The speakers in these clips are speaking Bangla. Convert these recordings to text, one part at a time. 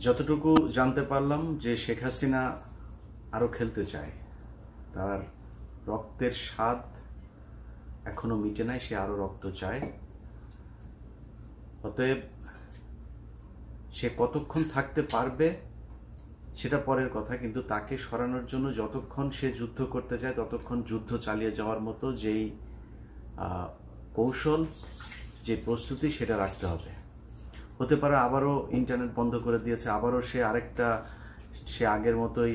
যতটুকু জানতে পারলাম যে শেখ হাসিনা আরো খেলতে চায়, তার রক্তের স্বাদ এখনো মিটে নাই, সে আরো রক্ত চায়। অতএব সে কতক্ষণ থাকতে পারবে সেটা পরের কথা, কিন্তু তাকে সরানোর জন্য যতক্ষণ সে যুদ্ধ করতে চায় ততক্ষণ যুদ্ধ চালিয়ে যাওয়ার মতো যেই কৌশল, যে প্রস্তুতি, সেটা রাখতে হবে। হতে পারে আবারও ইন্টারনেট বন্ধ করে দিয়েছে, আবারও সে আগের মতোই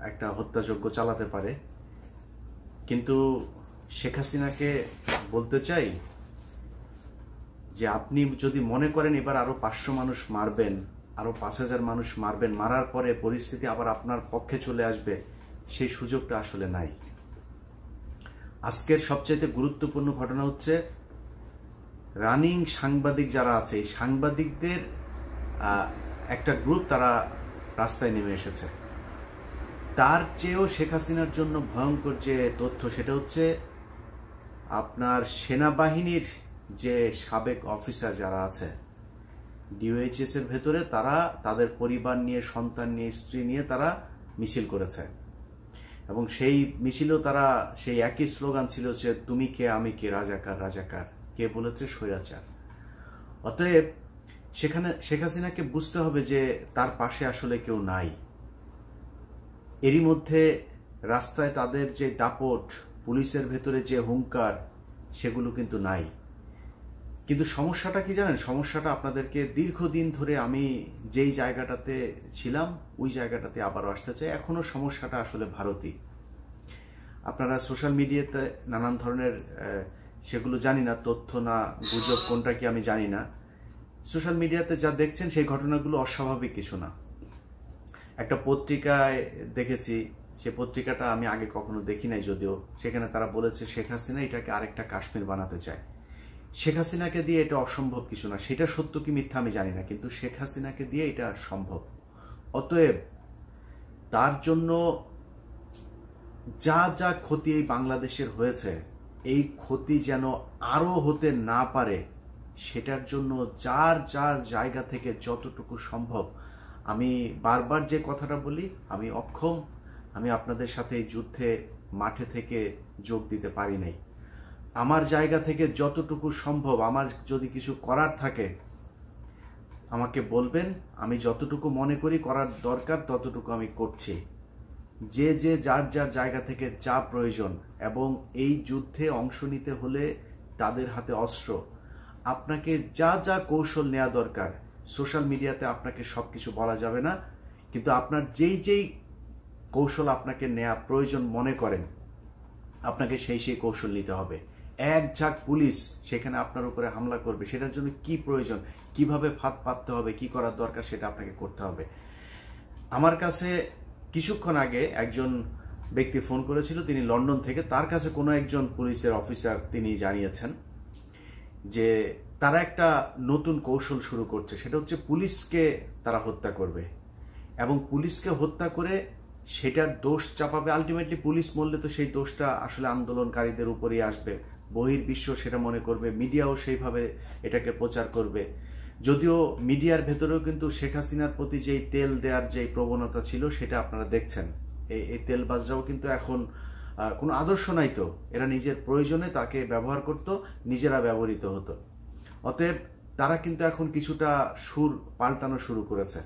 একটা হত্যাযজ্ঞ চালাতে পারে। কিন্তু শেখ হাসিনাকে বলতে চাই যে আপনি যদি মনে করেন এবার আরো 500 মানুষ মারবেন, আরো 5000 মানুষ মারবেন, মারার পরে পরিস্থিতি আবার আপনার পক্ষে চলে আসবে, সেই সুযোগটা আসলে নাই। আজকের সবচেয়ে গুরুত্বপূর্ণ ঘটনা হচ্ছে রানিং সাংবাদিক যারা আছে, এই সাংবাদিকদের একটা গ্রুপ তারা রাস্তায় নেমে এসেছে। তার চেয়েও শেখ হাসিনার জন্য ভয়ঙ্কর যে তথ্য, সেটা হচ্ছে আপনার সেনাবাহিনীর যে সাবেক অফিসার যারা আছে ডিওএইচএস এর ভেতরে, তারা তাদের পরিবার নিয়ে, সন্তান নিয়ে, স্ত্রী নিয়ে তারা মিছিল করেছে। এবং সেই মিছিলেও তারা সেই একই স্লোগান ছিল যে তুমি কে আমি কে, রাজাকার রাজাকার, কে বলেছে স্বৈরাচার। অতএব সেখানে শেখ হাসিনাকে বুঝতে হবে যে তার পাশে আসলে কেউ নাই। এরই মধ্যে রাস্তায় তাদের যে দাপট, পুলিশের ভেতরে যে হুঙ্কার, সেগুলো কিন্তু নাই। কিন্তু সমস্যাটা কি জানেন? সমস্যাটা আপনাদেরকে দীর্ঘদিন ধরে আমি যেই জায়গাটাতে ছিলাম ওই জায়গাটাতে আবারও আসতে চাই। এখনো সমস্যাটা আসলে ভারতী। আপনারা সোশ্যাল মিডিয়াতে নানান ধরনের সেগুলো জানি না, তথ্য না গুজব কোনটা কি আমি জানি না, সোশ্যাল মিডিয়াতে যা দেখছেন সেই ঘটনাগুলো অস্বাভাবিক কিছু না। একটা পত্রিকায় দেখেছি, সে পত্রিকাটা আমি আগে কখনো দেখি নাই যদিও, সেখানে তারা বলেছে শেখ হাসিনা এটাকে আরেকটা কাশ্মীর বানাতে চায়। শেখ হাসিনাকে দিয়ে এটা অসম্ভব কিছু না, সেটা সত্য কি মিথ্যা আমি জানি না, কিন্তু শেখ হাসিনাকে দিয়ে এটা সম্ভব। অতএব তার জন্য যা যা ক্ষতি এই বাংলাদেশের হয়েছে, এই ক্ষতি যেন আরো হতে না পারে, সেটার জন্য যার যার জায়গা থেকে যতটুকু সম্ভব, আমি বারবার যে কথাটা বলি, আমি অক্ষম, আমি আপনাদের সাথে এই যুদ্ধে মাঠে থেকে যোগ দিতে পারি নাই। আমার জায়গা থেকে যতটুকু সম্ভব, আমার যদি কিছু করার থাকে আমাকে বলবেন, আমি যতটুকু মনে করি করার দরকার ততটুকু আমি করছি। যে যে যার যার জায়গা থেকে যা প্রয়োজন, এবং এই যুদ্ধে অংশ নিতে হলে তাদের হাতে অস্ত্র, আপনাকে যা যা কৌশল নেওয়া দরকার, সোশ্যাল মিডিয়াতে আপনাকে সবকিছু বলা যাবে না, কিন্তু আপনার যেই যেই কৌশল আপনাকে নেওয়া প্রয়োজন মনে করেন, আপনাকে সেই সেই কৌশল নিতে হবে। এক ঝাঁক পুলিশ সেখানে আপনার উপরে হামলা করবে, সেটার জন্য কি প্রয়োজন, কিভাবে ফাঁদ পাততে হবে, কি করার দরকার, সেটা আপনাকে করতে হবে। আমার কাছে কিছুক্ষণ আগে একজন ব্যক্তি ফোন করেছিল, তিনি লন্ডন থেকে। তার কাছে কোনো একজন পুলিশের অফিসার তিনি জানিয়েছেন যে তারা একটা নতুন কৌশল শুরু করছে, সেটা হচ্ছে পুলিশকে তারা হত্যা করবে, এবং পুলিশকে হত্যা করে সেটার দোষ চাপাবে। আলটিমেটলি পুলিশ মরলে তো সেই দোষটা আসলে আন্দোলনকারীদের উপরেই আসবে, বহির্বিশ্ব সেটা মনে করবে, মিডিয়াও সেইভাবে এটাকে প্রচার করবে। যদিও মিডিয়ার ভেতরেও কিন্তু শেখ হাসিনার প্রতি যেই তেল দেওয়ার যে প্রবণতা ছিল সেটা আপনারা দেখছেন। এই তেলবাজরাও কিন্তু এখন কোনো আদর্শ নাই তো, এরা নিজের প্রয়োজনে তাকে ব্যবহার করত, নিজেরা ব্যবহৃত হতো। অতএব তারা কিন্তু এখন কিছুটা সুর পাল্টানো শুরু করেছে।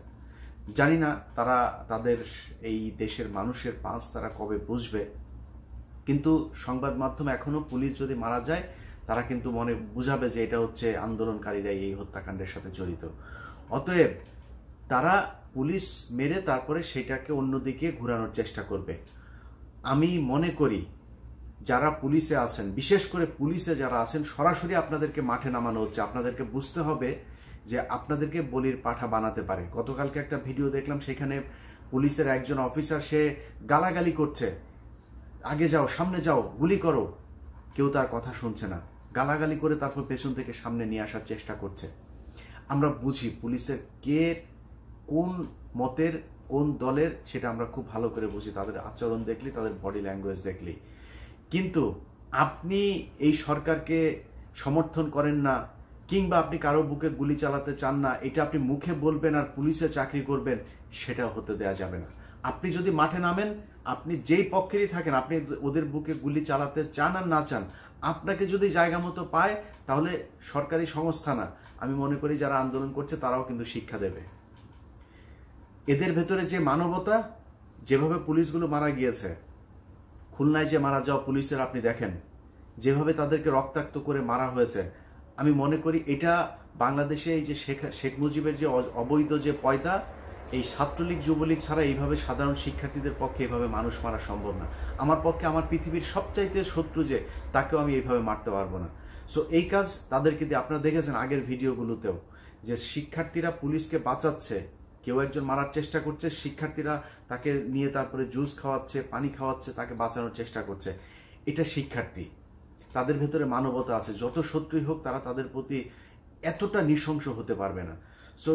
জানি না তারা তাদের এই দেশের মানুষের পাঁচ তারা কবে বুঝবে, কিন্তু সংবাদ মাধ্যম এখনো পুলিশ যদি মারা যায় তারা কিন্তু মনে বুঝাবে যে এটা হচ্ছে আন্দোলনকারীরাই এই হত্যাকাণ্ডের সাথে জড়িত। অতএব তারা পুলিশ মেরে তারপরে সেটাকে অন্যদিকে ঘোরানোর চেষ্টা করবে। আমি মনে করি যারা পুলিশে আছেন, বিশেষ করে পুলিশে যারা আছেন, সরাসরি আপনাদেরকে মাঠে নামানো হচ্ছে। আপনাদেরকে বুঝতে হবে যে আপনাদেরকে বলির পাঠা বানাতে পারে। গতকালকে একটা ভিডিও দেখলাম, সেখানে পুলিশের একজন অফিসার সে গালাগালি করছে, আগে যাও, সামনে যাও, গুলি করো, কেউ তার কথা শুনছে না, গালাগালি করে তারপর পেছন থেকে সামনে নিয়ে আসার চেষ্টা করছে। আমরা বুঝি পুলিশের কে কোন মতের, কোন দলের, সেটা আমরা খুব ভালো করে বুঝি তাদের আচরণ দেখলি, তাদের বডি ল্যাঙ্গুয়েজ দেখলি। কিন্তু আপনি এই সরকারকে সমর্থন করেন না, কিংবা আপনি কারো বুকে গুলি চালাতে চান না, এটা আপনি মুখে বলবেন আর পুলিশে চাকরি করবেন, সেটা হতে দেয়া যাবে না। আপনি যদি মাঠে নামেন, আপনি যেই পক্ষেরই থাকেন, আপনি ওদের বুকে গুলি চালাতে চান আর না চান, আপনাকে যদি জায়গা মতো পায়, তাহলে সরকারি সংস্থা না, আমি মনে করি যারা আন্দোলন করছে তারাও কিন্তু শিক্ষা দেবে। এদের ভেতরে যে মানবতা, যেভাবে পুলিশগুলো মারা গিয়েছে, খুলনায় যে মারা যাওয়া পুলিশের আপনি দেখেন, যেভাবে তাদেরকে রক্তাক্ত করে মারা হয়েছে, আমি মনে করি এটা বাংলাদেশে এই যে শেখ মুজিবের যে অবৈধ যে পয়দা, এই ছাত্রলীগ যুবলীগ ছাড়া এইভাবে সাধারণ শিক্ষার্থীদের পক্ষে এইভাবে মানুষ মারা সম্ভব না। আমার পক্ষে আমার পৃথিবীর সবচাইতে শত্রু যে, তাকেও আমি এইভাবে মারতে পারবো না। সো এই কাজ তাদেরকে দিয়ে, আপনারা দেখেছেন আগের ভিডিওগুলোতেও যে শিক্ষার্থীরা পুলিশকে বাঁচাচ্ছে, কেউ একজন মারার চেষ্টা করছে, শিক্ষার্থীরা তাকে নিয়ে তারপরে জুস খাওয়াচ্ছে, পানি খাওয়াচ্ছে, তাকে বাঁচানোর চেষ্টা করছে। এটা শিক্ষার্থী, তাদের ভেতরে মানবতা আছে। যত শত্রুই হোক, তারা তাদের প্রতি এতটা নৃশংস হতে পারবে না। সো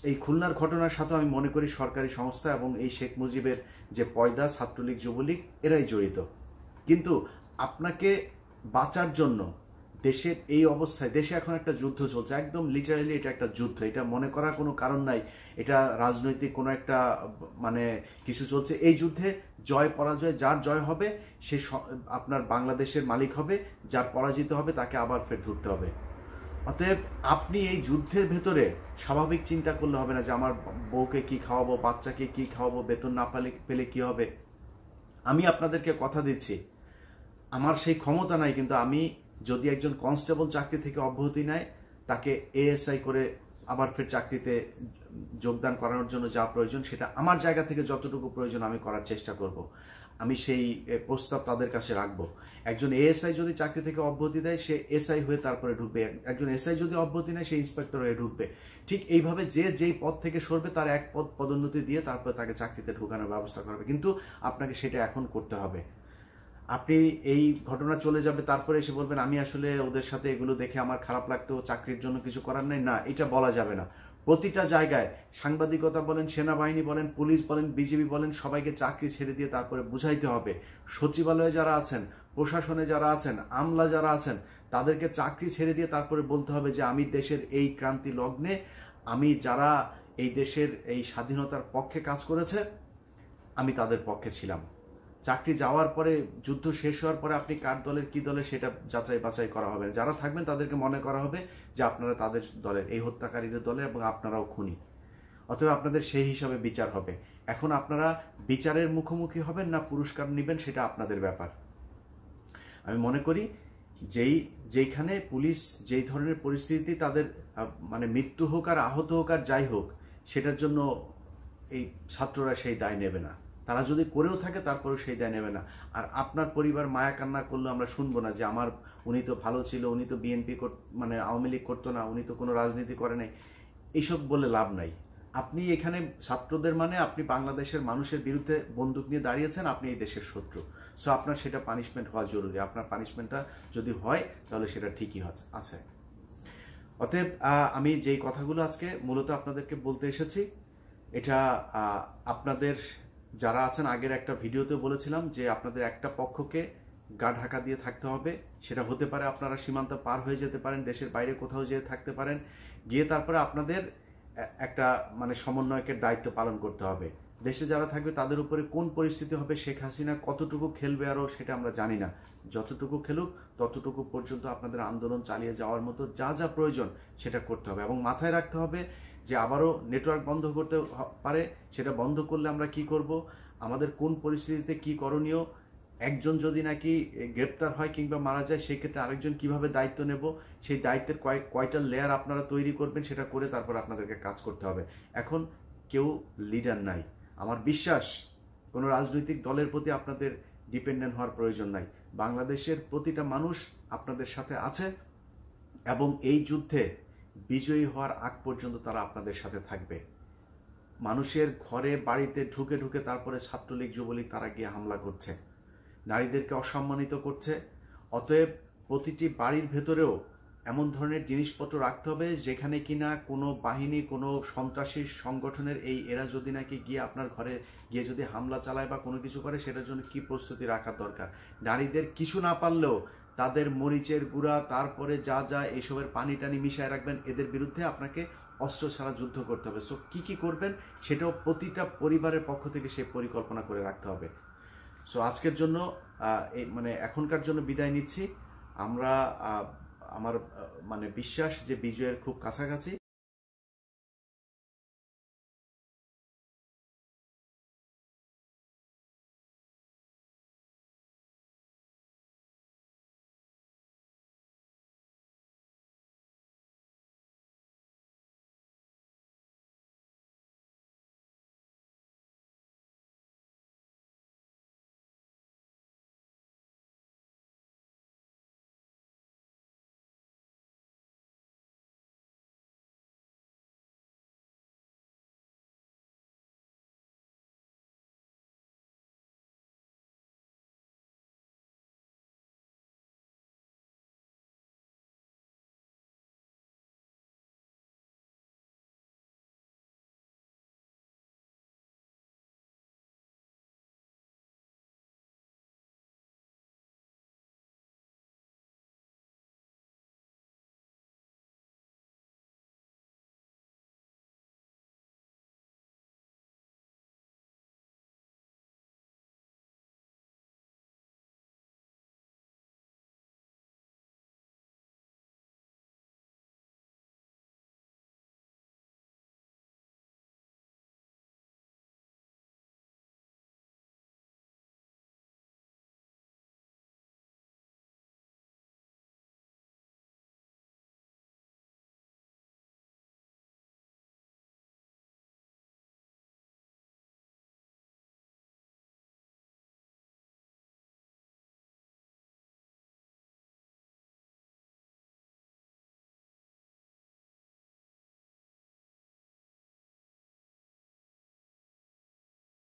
এই খুলনার ঘটনার সাথে আমি মনে করি সরকারি সংস্থা এবং এই শেখ মুজিবের যে পয়দা, ছাত্রলীগ যুবলীগ, এরাই জড়িত। কিন্তু আপনাকে বাঁচার জন্য দেশের এই অবস্থায়, দেশে এখন একটা যুদ্ধ চলছে, একদম লিটারালি এটা একটা যুদ্ধ, এটা মনে করার কোনো কারণ নাই এটা রাজনৈতিক কোনো একটা মানে কিছু চলছে। এই যুদ্ধে জয় পরাজয়, যার জয় হবে সে আপনার বাংলাদেশের মালিক হবে, যার পরাজিত হবে তাকে আবার ফের ধরতে হবে। অতএব আপনি এই যুদ্ধের ভেতরে স্বাভাবিক চিন্তা করলে হবে না যে আমার বউকে কি খাওয়াবো, বাচ্চাকে কি খাওয়াবো, বেতন না পেলে কি হবে। আমি আপনাদেরকে কথা দিচ্ছি, আমার সেই ক্ষমতা নাই, কিন্তু আমি যদি একজন কনস্টেবল চাকরি থেকে অব্যাহতি নেয়, তাকে এএসআই করে আবার ফের চাকরিতে যোগদান করানোর জন্য যা প্রয়োজন, সেটা আমার জায়গা থেকে যতটুকু প্রয়োজন আমি করার চেষ্টা করব। আমি সেই প্রস্তাব তাদের কাছে রাখবো। একজন এএসআই যদি চাকরি থেকে অব্যাহতি দেয়, সে এসআই হয়ে তারপরে ঢুকবে। একজন এসআই যদি অব্যাহতি নেয়, সে ইন্সপেক্টর হয়ে ঢুকবে। ঠিক এইভাবে যে যেই পদ থেকে সরবে, তার এক পদোন্নতি দিয়ে তারপরে তাকে চাকরিতে ঢুকানোর ব্যবস্থা করবে। কিন্তু আপনাকে সেটা এখন করতে হবে। আপনি এই ঘটনা চলে যাবে, তারপরে এসে বলবেন আমি আসলে ওদের সাথে এগুলো দেখে আমার খারাপ লাগতো, চাকরির জন্য কিছু করার নেই, না, এটা বলা যাবে না। প্রতিটা জায়গায় সাংবাদিকতা বলেন, সেনাবাহিনী বলেন, পুলিশ বলেন, বিজিবি বলেন, সবাইকে চাকরি ছেড়ে দিয়ে তারপরে বুঝাইতে হবে। সচিবালয়ে যারা আছেন, প্রশাসনে যারা আছেন, আমলা যারা আছেন, তাদেরকে চাকরি ছেড়ে দিয়ে তারপরে বলতে হবে যে আমি দেশের এই ক্রান্তি লগ্নে, আমি যারা এই দেশের এই স্বাধীনতার পক্ষে কাজ করেছে, আমি তাদের পক্ষে ছিলাম। চাকরি যাওয়ার পরে, যুদ্ধ শেষ হওয়ার পরে আপনি কার দলের কি দলের সেটা যাচাই বাছাই করা হবে। যারা থাকবেন তাদেরকে মনে করা হবে যে আপনারা তাদের দলের, এই হত্যাকারীদের দলের, এবং আপনারাও খুনি। অতএব আপনাদের সেই হিসাবে বিচার হবে। এখন আপনারা বিচারের মুখোমুখি হবেন না পুরস্কার নেবেন, সেটা আপনাদের ব্যাপার। আমি মনে করি যেইখানে পুলিশ যেই ধরনের পরিস্থিতি, তাদের মানে মৃত্যু হোক আর আহত হোক আর যাই হোক, সেটার জন্য এই ছাত্ররা সেই দায় নেবে না। তারা যদি করেও থাকে তারপরেও সেই দায় নেবে না। আর আপনার পরিবার মায়া কান্না করলে আমরা শুনবো না যে উনি তো ভালো ছিল, উনি তো বিএনপি মানে আওয়ামী লীগ করতো না, উনি তো কোনো রাজনীতি করে নাই, এইসব বলে লাভ নাই। আপনি এখানে ছাত্রদের মানে আপনি বাংলাদেশের মানুষের বিরুদ্ধে বন্দুক নিয়ে দাঁড়িয়েছেন, আপনি এই দেশের শত্রু। সো আপনার সেটা পানিশমেন্ট হওয়া জরুরি। আপনার পানিশমেন্টটা যদি হয়, তাহলে সেটা ঠিকই আছে। অতএব আমি যেই কথাগুলো আজকে মূলত আপনাদেরকে বলতে এসেছি, এটা আপনাদের যারা আছেন, আগের একটা ভিডিওতে বলেছিলাম যে আপনাদের একটা পক্ষকে গা ঢাকা দিয়ে থাকতে হবে। সেটা হতে পারে আপনারা সীমান্ত পার হয়ে যেতে পারেন, দেশের বাইরে কোথাও যেয়ে থাকতে পারেন, গিয়ে তারপরে আপনাদের একটা মানে সমন্বয়কের দায়িত্ব পালন করতে হবে। দেশে যারা থাকবে তাদের উপরে কোন পরিস্থিতি হবে, শেখ হাসিনা কতটুকু খেলবে আরও, সেটা আমরা জানি না। যতটুকু খেলুক ততটুকু পর্যন্ত আপনাদের আন্দোলন চালিয়ে যাওয়ার মতো যা যা প্রয়োজন সেটা করতে হবে। এবং মাথায় রাখতে হবে যে আবারও নেটওয়ার্ক বন্ধ করতে পারে, সেটা বন্ধ করলে আমরা কি করব, আমাদের কোন পরিস্থিতিতে কি করণীয়, একজন যদি নাকি গ্রেপ্তার হয় কিংবা মারা যায়, সেক্ষেত্রে আরেকজন কিভাবে দায়িত্ব নেব, সেই দায়িত্বের কয়টা লেয়ার আপনারা তৈরি করবেন, সেটা করে তারপর আপনাদেরকে কাজ করতে হবে। এখন কেউ লিডার নাই। আমার বিশ্বাস কোনো রাজনৈতিক দলের প্রতি আপনাদের ডিপেন্ডেন্ট হওয়ার প্রয়োজন নাই। বাংলাদেশের প্রতিটা মানুষ আপনাদের সাথে আছে এবং এই যুদ্ধে বিজয়ী হওয়ার আগ পর্যন্ত তারা আপনাদের সাথে থাকবে। মানুষের ঘরে বাড়িতে ঢুকে ঢুকে তারপরে ছাত্রলীগ যুবলীগ তারা গিয়ে হামলা করছে, নারীদেরকে অসম্মানিত করছে। অতএব প্রতিটি বাড়ির ভেতরেও এমন ধরনের জিনিসপত্র রাখতে হবে যেখানে কিনা কোনো বাহিনী, কোনো সন্ত্রাসী সংগঠনের এরা যদি নাকি গিয়ে আপনার ঘরে গিয়ে যদি হামলা চালায় বা কোনো কিছু করে, সেটার জন্য কি প্রস্তুতি রাখা দরকার। নারীদের কিছু না পারলেও তাদের মরিচের গুঁড়া, তারপরে যা যা এইসবের পানি টানি মিশায় রাখবেন, এদের বিরুদ্ধে আপনাকে অস্ত্র ছাড়া যুদ্ধ করতে হবে। সো কি কি করবেন সেটাও প্রতিটা পরিবারের পক্ষ থেকে সে পরিকল্পনা করে রাখতে হবে। সো আজকের জন্য মানে এখনকার জন্য বিদায় নিচ্ছি। আমরা আমার মানে বিশ্বাস যে বিজয়ের খুব কাছাকাছি।